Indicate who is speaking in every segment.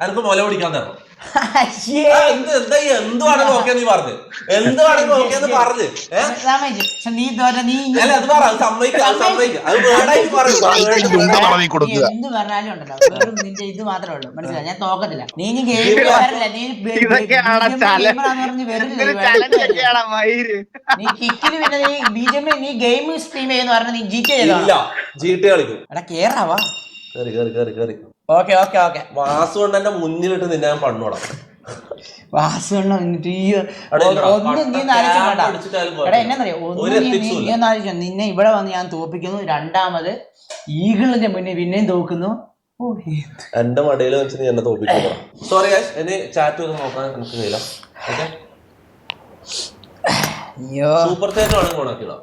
Speaker 1: എനിക്ക് മുല പിടിക്കാൻ തരണം. എന്തുവാണെന്ന് ഓക്കെ നീ പറഞ്ഞു, എന്തുവാണെന്ന് ഓക്കെ എന്ന് പറഞ്ഞു. അല്ല അത് പറ, സമ്മതിക്കുക അത് വേർഡായിട്ട് പറയും.
Speaker 2: എന്ത് പറഞ്ഞാലും ഉണ്ടല്ലോ വെറും നിന്റെ ഇത് മാത്രമേ ഉള്ളൂ, മനസ്സിലായി? ഞാൻ തോക്കത്തില്ല. നീ ഗെയിം വരില്ല, നീ നീ കിക്കിന് പിന്നെ നീ BGM നീ ഗെയിം സ്ട്രീം ചെയ്യുന്ന പറഞ്ഞ നീ GTA
Speaker 1: കളിക്കും.
Speaker 2: എടാ കേറാവാ. Okay okay okay.
Speaker 1: വാസു കൊണ്ട് എന്റെ മുന്നിലിട്ട് നിന്നെ ഞാൻ പണ്ണോടാം.
Speaker 2: വാസു ഒന്നും നീ ആലോചിച്ചോ, നിന്നെ ഇവിടെ വന്ന് ഞാൻ തോപ്പിക്കുന്നു, രണ്ടാമത് ഈഗിളിന്റെ മുന്നേ പിന്നെയും തോക്കുന്നു.
Speaker 1: എന്റെ മടയിൽ വെച്ച് നീ എന്നെ തോപ്പിക്കുന്നു. സോറി ഗൈസ്, എന്നെ ചാറ്റ് ചെയ്ത് നോക്കാൻ എനിക്ക് കഴിയില്ല. ഓക്കെ, സൂപ്പർ ചാറ്റ് വേണമെങ്കിൽ ഓണാക്കിടാം.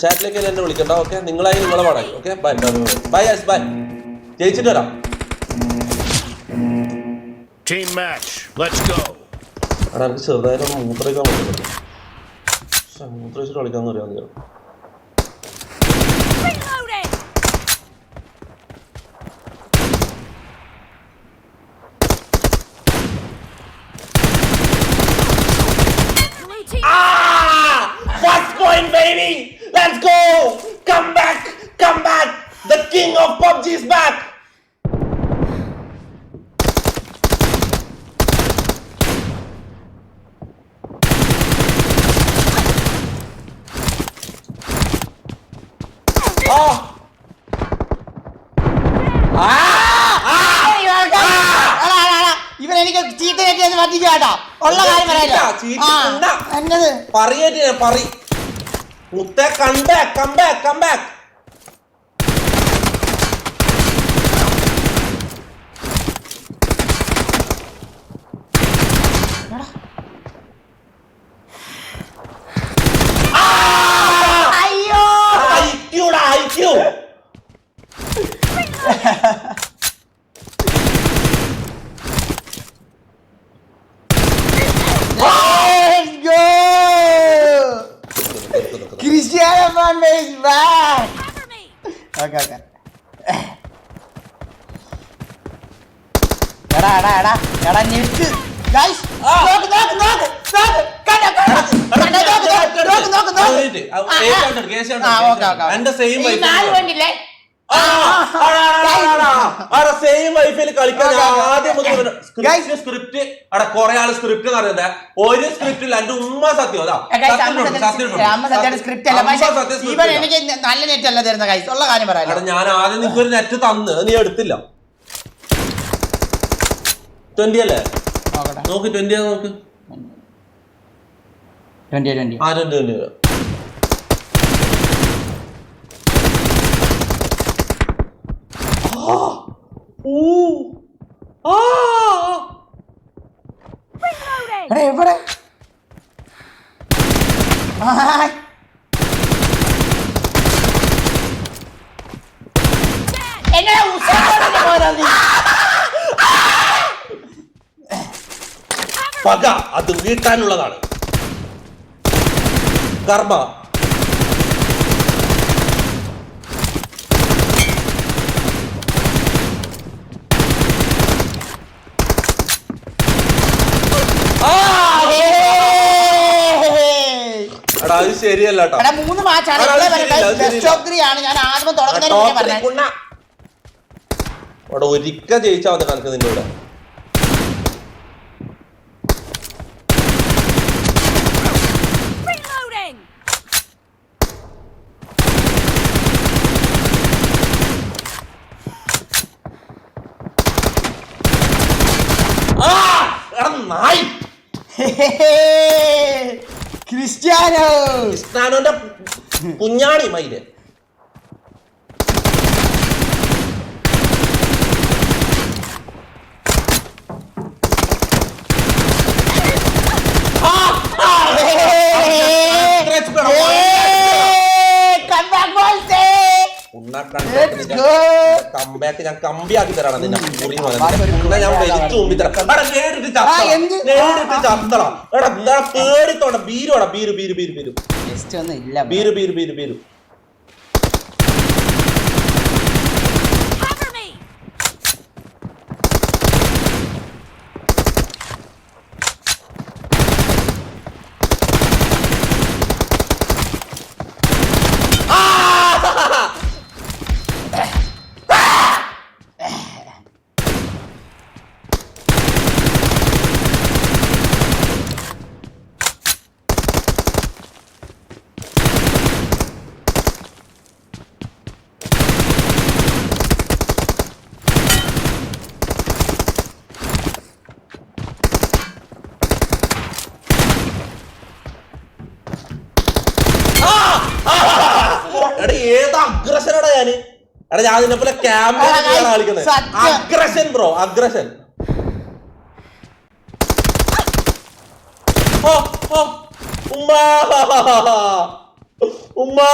Speaker 1: ചാറ്റിലേക്ക് എന്നെ വിളിക്കണ്ട. ഓക്കെ, നിങ്ങളായി നിങ്ങളെ പാടായി. Okay, bye bye guys, bye. ജയിച്ചിട്ട് വരാം.
Speaker 3: Team match, let's go.
Speaker 1: എടാ എനിക്ക് ചെറുതായിട്ട് മൂത്രയ്ക്കാൻ പറ്റുന്നുണ്ട്. മൂത്രയിച്ചിട്ട് കളിക്കാന്ന് പറയാൻ മതിയോ? First point baby, let's go. Come back, the king of PUBG is back.
Speaker 2: ഇവൻ എനിക്ക് ചീത്ത കയറ്റി പറ്റിക്കാട്ടോ, ഉള്ള കാര്യം പറയാലോ.
Speaker 1: മുത്തേ കം ബാക്ക്.
Speaker 2: അയ്യോ
Speaker 1: IQ.
Speaker 2: Cristiano Ronaldo is back. Okay. എടാ ഞെട്ട് ഗൈസ്.
Speaker 1: എന്റെ സെയിം കളിക്കാൻ സ്ക്രിപ്റ്റ് അവിടെ കൊറേ ആള് സ്ക്രിപ്റ്റ് അറിയാതെ ഒരു സ്ക്രിപ്റ്റിൽ എന്റെ ഉമ്മ സത്യം
Speaker 2: എനിക്ക് നല്ല നെറ്റ് അല്ല തരുന്ന ഗൈസ്, ഉള്ള കാര്യം പറയാം.
Speaker 1: ഞാൻ ആദ്യം നിനക്ക് ഒരു നെറ്റ് തന്ന് നീ എടുത്തില്ല. 20 അല്ലേ? നോക്ക് 20 നോക്ക്.
Speaker 2: 20 എവിടെ
Speaker 1: പക അത് വീട്ടാനുള്ളതാണ്. കർമ്മ അത് ശരിയല്ല.
Speaker 2: 3 മാച്ചാണ്
Speaker 1: അവിടെ ഒരിക്കൽ ജയിച്ചാൽ മതി കണക്ക് നിന്റെ കൂടെ. ക്രിസ്ത്യാനോന്റെ കുഞ്ഞാണി മയില്. കമ്പാക്ക് ഞാൻ കമ്പിയാക്കി തരാണ് നിന്നെ. ഞാൻ വലിച്ചു മുമ്പി തരാം. പേടിത്തോണ്ട ബീരുവാടാ. ബീരു എടാ ഞാൻ ഇതിനെ പോലെ ക്യാമ്പ് കളിക്കുന്നത്. Aggression bro, aggression. ഉമ്മാ ഉമ്മാ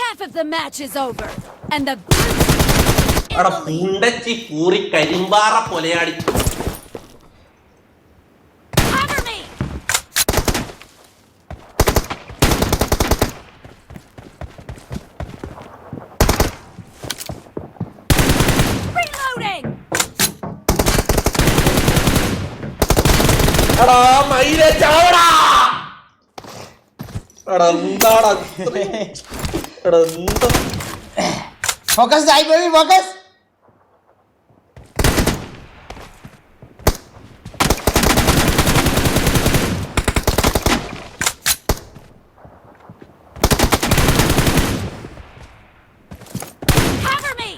Speaker 4: Half of the match is over, and the
Speaker 1: എടാ പുണ്ടച്ചി കൂറി കരിമ്പാറ പൊലയാടി.
Speaker 4: cover me. Reloading.
Speaker 1: എടാ മയിലെ ചാവടാ. എടാ എന്താടാ എടാ എന്താ
Speaker 2: ഫോക്കസ് ആയി പോയി, ഫോക്കസ്.
Speaker 4: Cover me.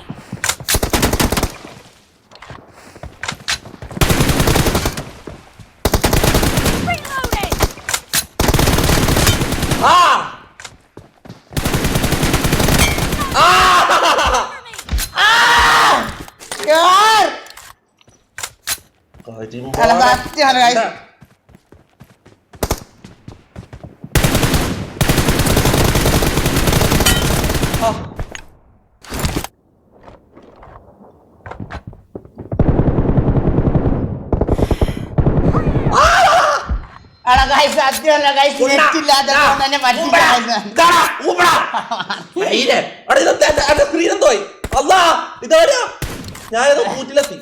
Speaker 4: Reloading.
Speaker 1: ആ
Speaker 2: യാർ.
Speaker 1: കരിമ്പാറ.
Speaker 2: അല്ല, സത്യമാണ് guys. എടാ guys, സത്യമല്ല guys, net ഇല്ലാത്തതുകൊണ്ട് തന്നെ പറ്റില്ല guys.
Speaker 1: ഞാനത് കൂറ്റിലെത്തി.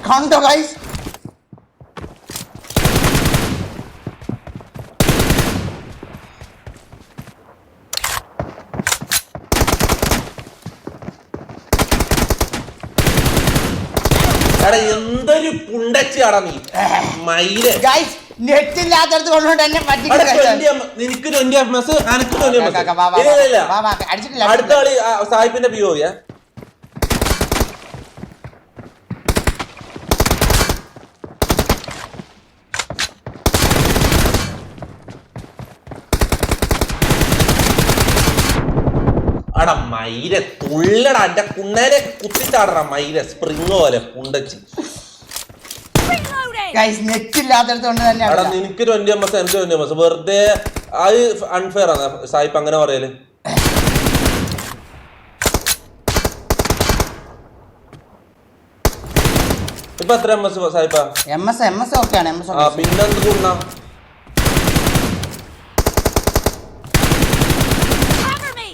Speaker 2: കണ്ടോ guys?
Speaker 1: എടാ എന്തൊരു പുണ്ടച്ചിയാടാ നീ മയില്.
Speaker 2: Guys, net ഇല്ലാത്തത് കൊണ്ട് തന്നെ പറ്റില്ല guys.
Speaker 1: നിനക്ക് 20 FPS, എനിക്ക് 20
Speaker 2: വാ,
Speaker 1: FPS.
Speaker 2: വാ, വാ, അടിച്ചിട്ടില്ല.
Speaker 1: അടുത്ത കളി സായിപ്പിന്റെ POV. അടാ മയിലെ തുള്ളടാ, എന്റെ കുണ്ണേനെ കുത്തിച്ചാടറ മയിലെ സ്പ്രിങ് പോലെ പുണ്ടച്ചി.
Speaker 4: Reloading.
Speaker 2: Guys, net ഇല്ലാത്തത് കൊണ്ട് തന്നെ
Speaker 1: എടാ നിനക്ക് 20 MS, എനിക്ക് 20 MS. വെറുതെ അത് അൺഫെയർ ആണ് സായിപ്പ് അങ്ങനെ പറയല്. ഇപ്പൊ എത്ര MS സായിപ്പാ?
Speaker 2: MS ഓക്കെയാണ്.
Speaker 1: പിന്നെന്ത് കൂടണ?
Speaker 4: Cover me.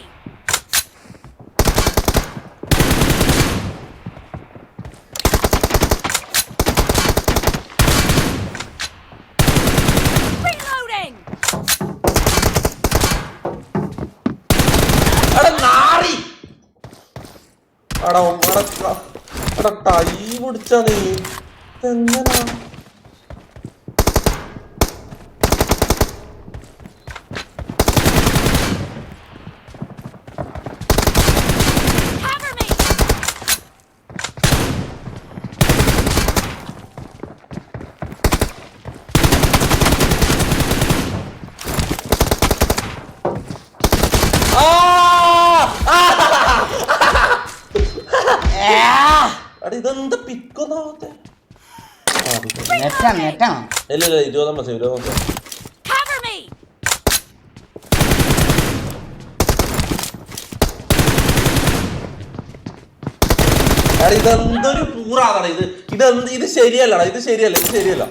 Speaker 4: Reloading.
Speaker 1: എടാ നാറി. എടാ ടൈ പിടിച്ചാ നീ എങ്ങനാ?
Speaker 4: Cover me.
Speaker 1: എടാ ഇതെന്താ പിക്കൊന്നാവത്തെ?
Speaker 2: നെറ്റാണ്.
Speaker 1: ഇല്ല 20 MS.
Speaker 4: Cover me.
Speaker 1: എടാ ഇതെന്തൊരു പൂറാതാണ് ഇത്. ഇത് ശരിയല്ലടാ, ഇത് ശരിയല്ല.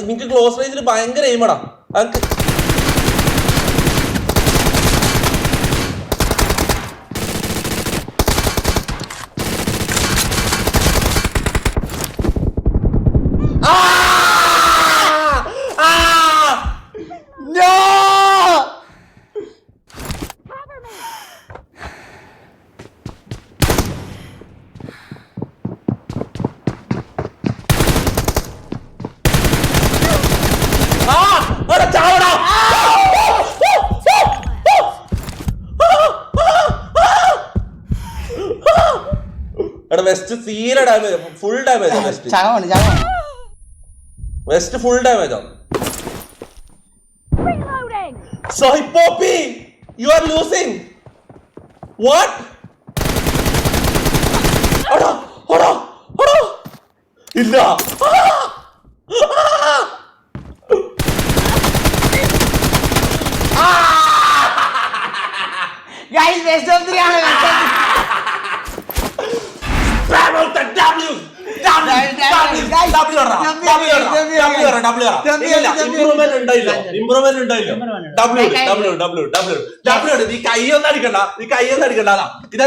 Speaker 1: നിനക്ക് ക്ലോസ് റേഞ്ചിൽ ഭയങ്കര എയിമടാ.
Speaker 2: No!
Speaker 1: ചാവടാ. വെസ്റ്റ് തീരെ ഡാമേജ്, ഫുൾ ഡാമേജ് വെസ്റ്റ്.
Speaker 2: ചകമാണ്.
Speaker 1: Vest full damage.
Speaker 4: Reloading!
Speaker 1: Soy Poppy, you are losing. What? Oda. ഇല്ല.
Speaker 2: ഗൈസ് ബെസ്റ്റ് ഓഫ് 3 ആണ്.
Speaker 1: Spam out the W. Improvement ഉണ്ടായില്ലോ. നീ കൈയൊന്നും അടിക്കണ്ട. ഇതാ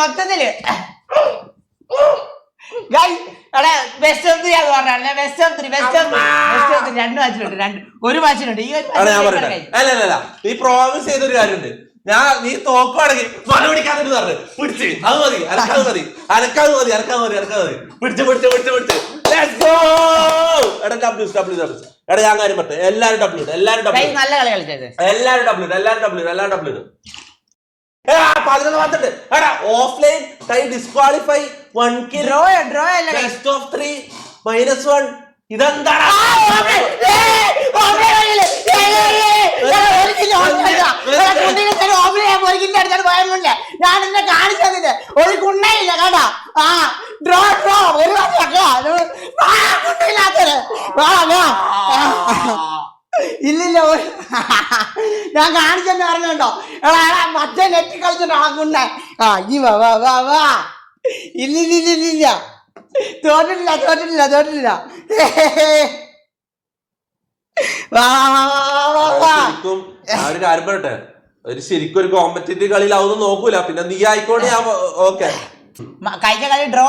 Speaker 2: മൊത്തത്തില് ബെസ്റ്റ് ഓഫ് 3 ആണെന്ന് പറഞ്ഞാൽ ബെസ്റ്റ് ഓഫ് 3 രണ്ട് മാച്ചിലുണ്ട്. ഒരു മാച്ചിലുണ്ട്. ഈ
Speaker 1: ഞാൻ പറയട്ടെ. അല്ല നീ പ്രോമിസ് ചെയ്തൊരു കാര്യമുണ്ട്. നീ തോക്കുവാണെങ്കിൽ മല പിടിക്കാന്നിട്ട് പറഞ്ഞു പിടിച്ച് അത് മതി. അനക്കാതെ മതി. പിടിച്ച് Let's go. എടാ എടാ ഞാൻ കാര്യം പറഞ്ഞേ. എല്ലാരും W
Speaker 2: നല്ല കളി കളിച്ചത്.
Speaker 1: എല്ലാരും W 11 വന്നിട്ട്. എടാ offline tie disqualify 1 kill
Speaker 2: draw അല്ല.
Speaker 1: Best of 3 -1. ഇതെന്താണ്?
Speaker 2: ഞാൻ എന്നെ കാണിച്ചതിന് ഒരു കുണ്ണയില്ല കേട്ടാ. ഡ്രോ ഒരു ഇല്ലില്ല. ഞാൻ കാണിച്ചെന്ന് പറഞ്ഞോ. എടാ മറ്റേ നെറ്റ് കളിച്ചിട്ട് ആ കുണ്ണ. ഈ വാ ഇല്ലില്ല. തോറ്റിട്ടില്ല.
Speaker 1: ശരിക്കും ഒരു കാര്യം പറയട്ടെ. ശരിക്കും ഒരു കോമ്പറ്റീറ്റീവ് കളിയിലാവുന്ന നോക്കൂല. പിന്നെ നീ ആയിക്കോട്ടെ. ഞാൻ ഓക്കെ
Speaker 2: കഴിഞ്ഞ കളി ഡ്രോ